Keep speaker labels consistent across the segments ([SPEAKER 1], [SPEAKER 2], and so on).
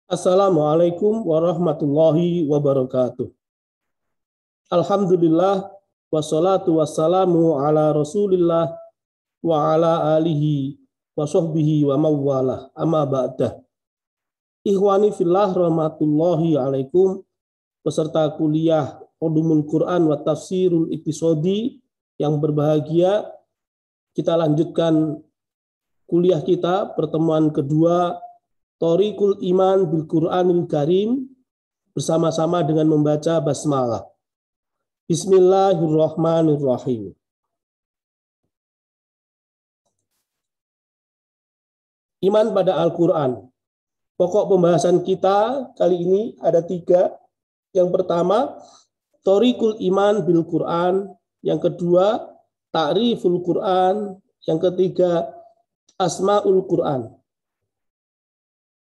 [SPEAKER 1] Assalamualaikum warahmatullahi wabarakatuh. Alhamdulillah wassalatu wassalamu ala Rasulillah wa ala alihi wa sahbihi wa mawalah. Amma ba'dah. Ikhwani fillah rahmatullahi alaikum, peserta kuliah Ulumul Quran wa Tafsirul Iqtisadi yang berbahagia, kita lanjutkan kuliah kita pertemuan kedua Thoriqul Iman bil Qur'anil Karim bersama-sama dengan membaca basmalah. Bismillahirrahmanirrahim. Iman pada Al-Quran. Pokok pembahasan kita kali ini ada 3. Yang pertama, Thoriqul Iman bil Quran. Yang kedua, Ta'riful Quran. Yang ketiga, Asma'ul Quran.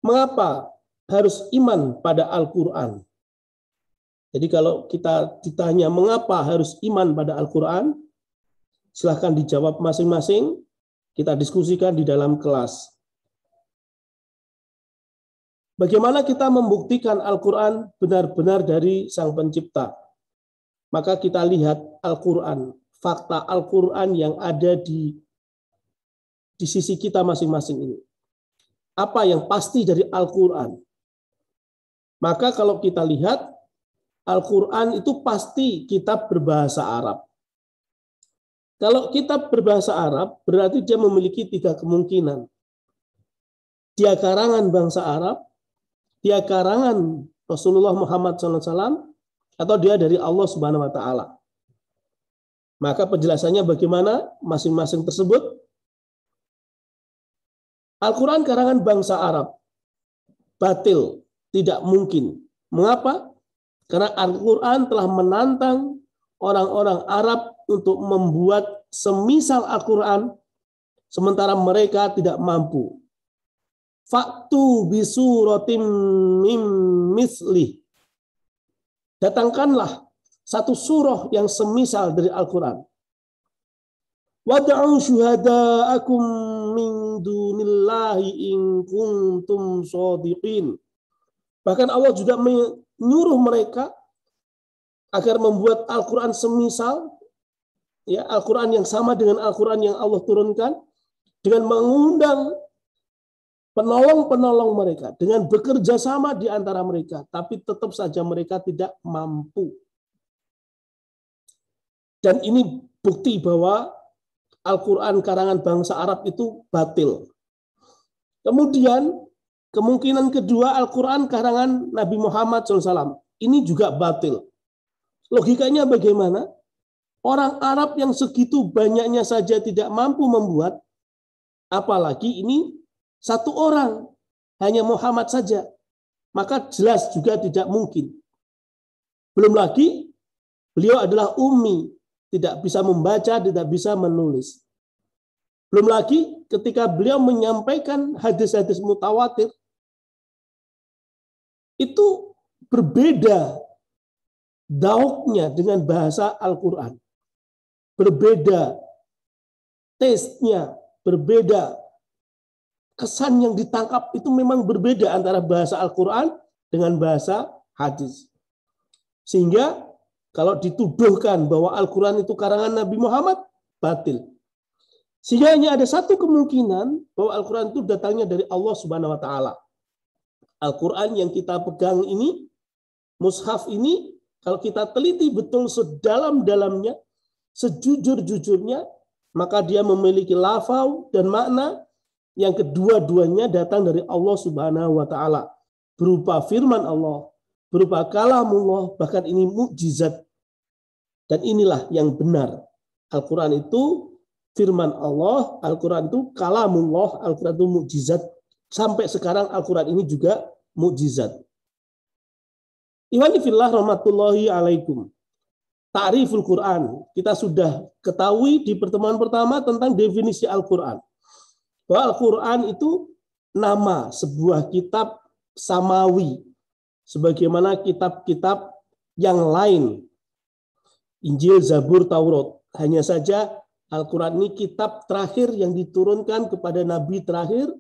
[SPEAKER 1] Mengapa harus iman pada Al-Quran? Jadi kalau kita ditanya mengapa harus iman pada Al-Quran, silahkan dijawab masing-masing, kita diskusikan di dalam kelas. Bagaimana kita membuktikan Al-Quran benar-benar dari Sang Pencipta? Maka kita lihat Al-Quran, fakta Al-Quran yang ada di sisi kita masing-masing ini. Apa yang pasti dari Al-Quran? Maka kalau kita lihat, Al-Quran itu pasti kitab berbahasa Arab. Kalau kitab berbahasa Arab, berarti dia memiliki 3 kemungkinan. Dia karangan bangsa Arab, dia karangan Rasulullah Muhammad SAW, atau dia dari Allah Subhanahu Wa Taala. Maka penjelasannya bagaimana masing-masing tersebut? Al-Quran karangan bangsa Arab. Batil, tidak mungkin. Mengapa? Karena Al-Quran telah menantang orang-orang Arab untuk membuat semisal Al-Quran, sementara mereka tidak mampu. Faktu bisuratim mim mislih. Datangkanlah satu surah yang semisal dari Al-Quran. Wad'u syuhada'akum min dunillahi in kuntum shadiqin. Bahkan Allah juga menyuruh mereka agar membuat Al-Quran semisal, ya, Al-Quran yang sama dengan Al-Quran yang Allah turunkan, dengan mengundang penolong-penolong mereka, dengan bekerja sama di antara mereka, tapi tetap saja mereka tidak mampu. Dan ini bukti bahwa Al-Quran karangan bangsa Arab itu batil. Kemudian kemungkinan kedua, Al-Quran karangan Nabi Muhammad SAW. Ini juga batil. Logikanya bagaimana? Orang Arab yang segitu banyaknya saja tidak mampu membuat, apalagi ini satu orang, hanya Muhammad saja. Maka jelas juga tidak mungkin. Belum lagi, beliau adalah ummi. Tidak bisa membaca, tidak bisa menulis. Belum lagi ketika beliau menyampaikan hadis-hadis mutawatir, itu berbeda dauknya dengan bahasa Al-Quran. Berbeda taste-nya, berbeda kesan yang ditangkap itu memang berbeda antara bahasa Al-Quran dengan bahasa hadis. Sehingga kalau dituduhkan bahwa Al-Quran itu karangan Nabi Muhammad, batil. Sehingga hanya ada satu kemungkinan bahwa Al-Quran itu datangnya dari Allah Subhanahu Wa Taala. Al-Quran yang kita pegang ini, mushaf ini, kalau kita teliti betul sedalam-dalamnya, sejujur-jujurnya, maka dia memiliki lafaz dan makna yang kedua-duanya datang dari Allah Subhanahu Wa Taala. Berupa firman Allah, berupa kalamullah, bahkan ini mukjizat. Dan inilah yang benar. Al-Quran itu firman Allah, Al-Quran itu kalamullah, Al-Quran itu mukjizat. Sampai sekarang Al-Quran ini juga mukjizat. Ikhwani fillah rahmatullahi alaikum. Ta'riful Quran. Kita sudah ketahui di pertemuan pertama tentang definisi Al-Quran. Bahwa Al-Quran itu nama sebuah kitab samawi. Sebagaimana kitab-kitab yang lain. Injil, Zabur, Taurat. Hanya saja Al-Quran ini kitab terakhir yang diturunkan kepada Nabi terakhir,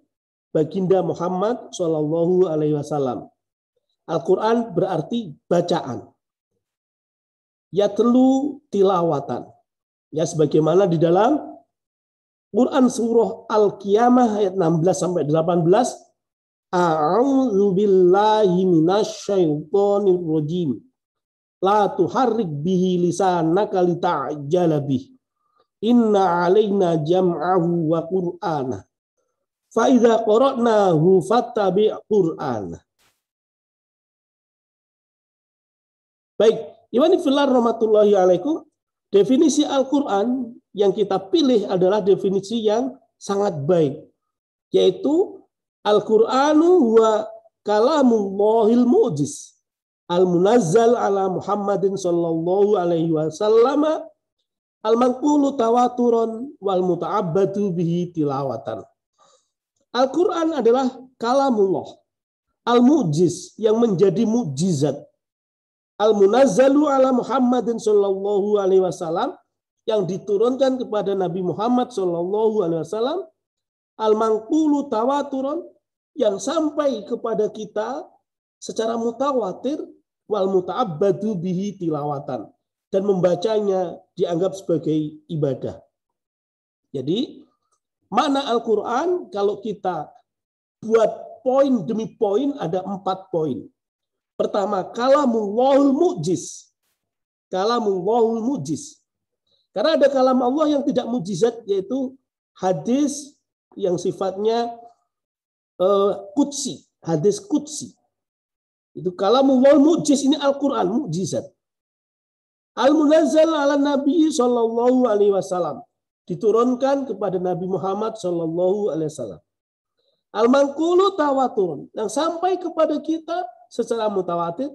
[SPEAKER 1] Baginda Muhammad Shallallahu Alaihi Wasallam. Al-Quran berarti bacaan. Yatlu tilawatan. Ya, sebagaimana di dalam Quran surah Al-Qiyamah ayat 16 sampai 18. A'udzu billahi minasyaitonir rajim. La tuharrik bihi lisanaka lita'jala bih. Inna 'alaina jam'ahu wa qur'ana. Fa idza qara'nahu fattabi' qur'ana. Baik, Iwani fillah rahmatullahi alaikum. Definisi Al-Quran yang kita pilih adalah definisi yang sangat baik, yaitu Al-Qur'anu huwa kalamullahil mu'jiz al-munazzal ala Muhammadin sallallahu alaihi wasallam al-manqulu tawaturan wal muta'abbadu bihi tilawatan. Al-Quran adalah kalamullah al-mu'jiz yang menjadi mukjizat, al-munazzalu ala Muhammadin sallallahu alaihi wasallam yang diturunkan kepada Nabi Muhammad sallallahu alaihi wasallam, al-manqulu tawaturan yang sampai kepada kita secara mutawatir, wal muta'abbadu bihi tilawatan, dan membacanya dianggap sebagai ibadah. Jadi makna Al-Quran kalau kita buat poin demi poin ada 4 poin. Pertama, kalamullahul mu'jiz. Kalamullahul mu'jiz. Karena ada kalam Allah yang tidak mukjizat, yaitu hadis yang sifatnya qudsi, hadis qudsi. Itu kalamullahul mu'jiz, ini Al-Quran mukjizat. Al-munazzal ala Nabi sallallahu alaihi wasallam, diturunkan kepada Nabi Muhammad sallallahu alaihi wasallam. Al-manqulu tawaturun, yang sampai kepada kita secara mutawatir,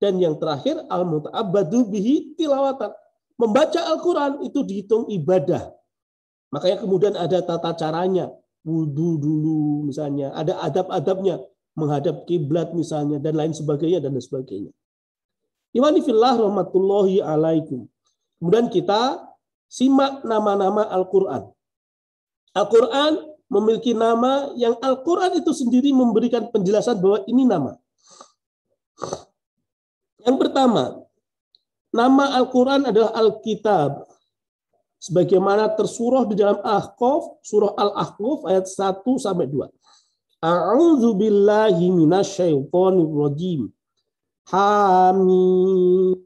[SPEAKER 1] dan yang terakhir al-muta'abbadu bihi tilawatan. Membaca Al-Quran itu dihitung ibadah. Makanya kemudian ada tata caranya, wudu dulu misalnya, ada adab-adabnya, menghadap kiblat misalnya, dan lain sebagainya dan sebagainya. Iwani fillah rahmatullahi alaikum. Kemudian kita simak nama-nama Al-Quran. Al-Quran memiliki nama yang Al-Quran itu sendiri memberikan penjelasan bahwa ini nama. Yang pertama, nama Al-Quran adalah Al-Kitab. Sebagaimana tersurah di dalam Al-Ahqaf, surah Al-Ahqaf ayat 1-2. A'udzu billahi minasyaitonir rajim. Hamim.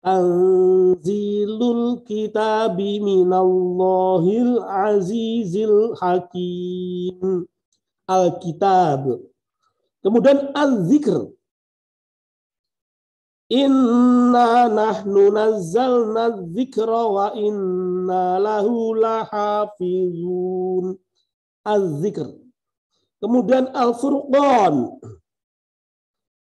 [SPEAKER 1] Tanzilul kitabi minallahil azizil hakim. Al-Kitab. Kemudian al-zikr. Inna nahnu nazzalna dzikra wa inna lahu lahafizun. Az-zikr. Kemudian al-furqan.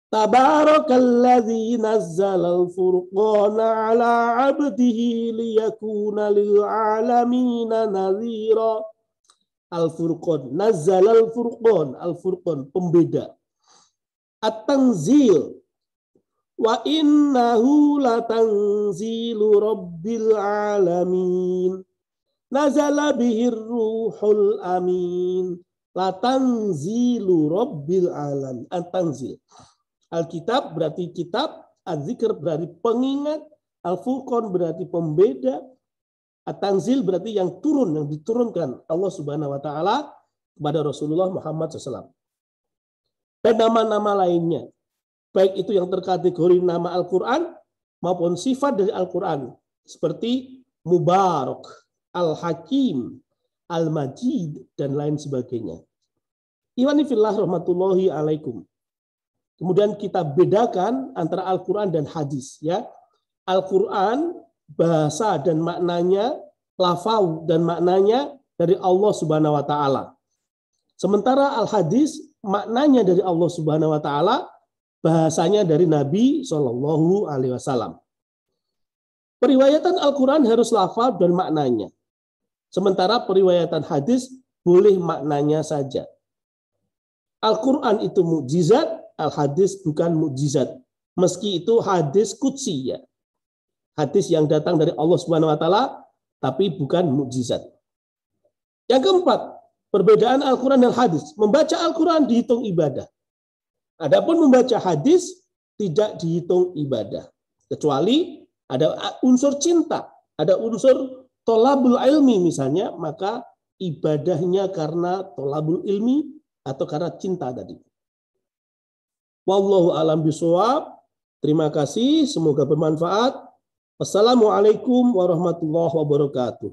[SPEAKER 1] Tabarakalladzi nazzala al-furqana ala 'abdihi liyakuna lil 'alamina nadhira. Al-furqan, nazzala al-furqan, al-furqan pembeda. At-tanzil, wa innahu latanzilu rabbil alamin. Nazala bihir ruhul amin. Latanzilu rabbil alamin. At-tanzil. Al-kitab berarti kitab, az-zikr berarti pengingat, al-furqan berarti pembeda, at-tanzil berarti yang turun, yang diturunkan Allah Subhanahu wa taala kepada Rasulullah Muhammad SAW. Dan nama-nama lainnya, baik itu yang terkategori nama Al-Quran maupun sifat dari Al-Quran, seperti Mubarak, Al-Hakim, Al-Majid, dan lain sebagainya. Iwani fillah rahmatullahi alaikum. Kemudian kita bedakan antara Al-Quran dan hadis. Ya, Al-Quran bahasa dan maknanya, lafaz dan maknanya dari Allah Subhanahu wa taala. Sementara Al-Hadis maknanya dari Allah Subhanahu wa taala, bahasanya dari Nabi Shallallahu alaihi wasallam. Periwayatan Al-Quran harus lafaz dan maknanya. Sementara periwayatan hadis boleh maknanya saja. Al-Quran itu mukjizat, Al-Hadis bukan mukjizat. Meski itu hadis qudsi, ya. Hadis yang datang dari Allah Subhanahu wa taala tapi bukan mukjizat. Yang keempat, perbedaan Al-Quran dan hadis. Membaca Al-Quran dihitung ibadah. Adapun membaca hadis tidak dihitung ibadah. Kecuali ada unsur cinta, ada unsur tolabul ilmi misalnya, maka ibadahnya karena tolabul ilmi atau karena cinta tadi. Wallahu a'lam bishawab. Terima kasih, semoga bermanfaat. Wassalamualaikum warahmatullahi wabarakatuh.